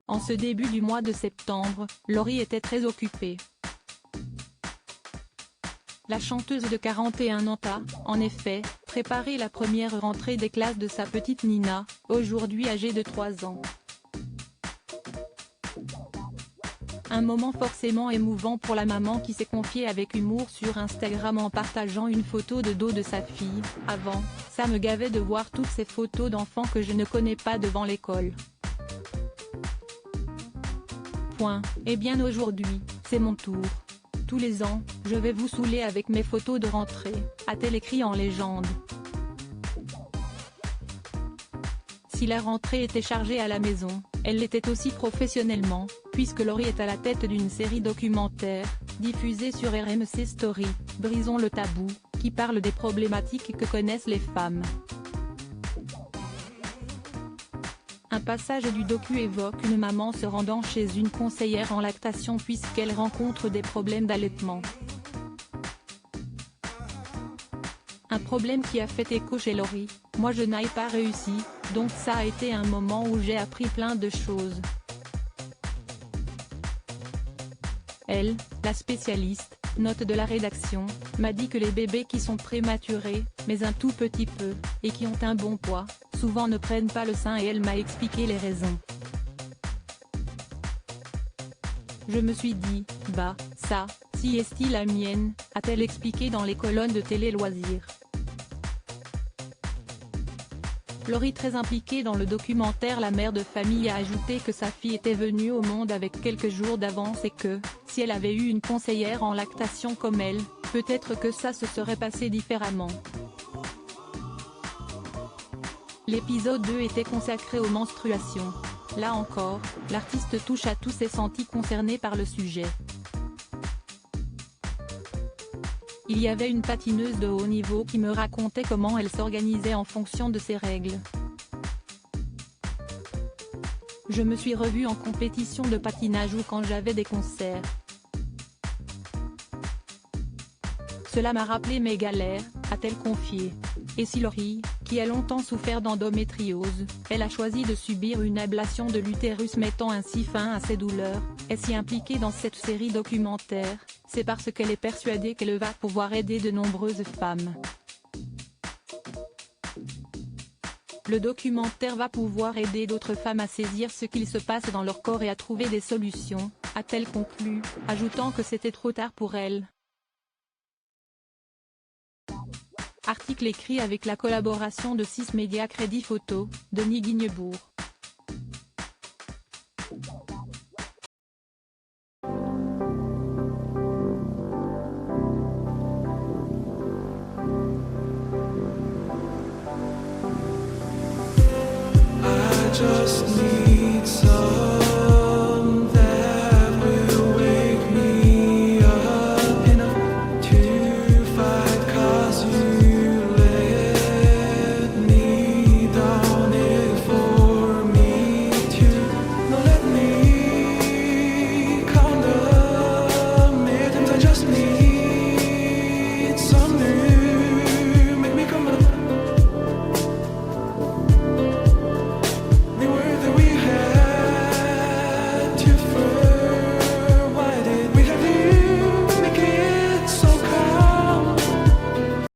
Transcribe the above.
En ce début du mois de septembre, Laurie était très occupée. La chanteuse de 41 ans a, en effet, préparé la première rentrée des classes de sa petite Nina, aujourd'hui âgée de 3 ans. Un moment forcément émouvant pour la maman qui s'est confiée avec humour sur Instagram en partageant une photo de dos de sa fille. « Avant, ça me gavait de voir toutes ces photos d'enfants que je ne connais pas devant l'école. Eh bien aujourd'hui, c'est mon tour. Tous les ans, je vais vous saouler avec mes photos de rentrée », a-t-elle écrit en légende. Si la rentrée était chargée à la maison, elle l'était aussi professionnellement, puisque Laurie est à la tête d'une série documentaire, diffusée sur RMC Story, Brisons le tabou, qui parle des problématiques que connaissent les femmes. Un passage du docu évoque une maman se rendant chez une conseillère en lactation puisqu'elle rencontre des problèmes d'allaitement. Un problème qui a fait écho chez Laurie. « Moi je n'ai pas réussi, donc ça a été un moment où j'ai appris plein de choses. » Elle, la spécialiste, note de la rédaction, m'a dit que les bébés qui sont prématurés, mais un tout petit peu, et qui ont un bon poids, souvent ne prennent pas le sein et elle m'a expliqué les raisons. Je me suis dit, bah, ça, si est-il la mienne, a-t-elle expliqué dans les colonnes de Télé Loisirs. Laurie, très impliquée dans le documentaire, la mère de famille, a ajouté que sa fille était venue au monde avec quelques jours d'avance et que, si elle avait eu une conseillère en lactation comme elle, peut-être que ça se serait passé différemment. L'épisode 2 était consacré aux menstruations. Là encore, l'artiste touche à tous ses sentis concernés par le sujet. Il y avait une patineuse de haut niveau qui me racontait comment elle s'organisait en fonction de ses règles. Je me suis revue en compétition de patinage ou quand j'avais des concerts. Cela m'a rappelé mes galères, a-t-elle confié. Et si Laurie, qui a longtemps souffert d'endométriose, elle a choisi de subir une ablation de l'utérus mettant ainsi fin à ses douleurs, est si impliquée dans cette série documentaire, c'est parce qu'elle est persuadée qu'elle va pouvoir aider de nombreuses femmes. Le documentaire va pouvoir aider d'autres femmes à saisir ce qu'il se passe dans leur corps et à trouver des solutions, a-t-elle conclu, ajoutant que c'était trop tard pour elle. Article écrit avec la collaboration de 6 médias. Crédit photo, Denis Guignebourg. I just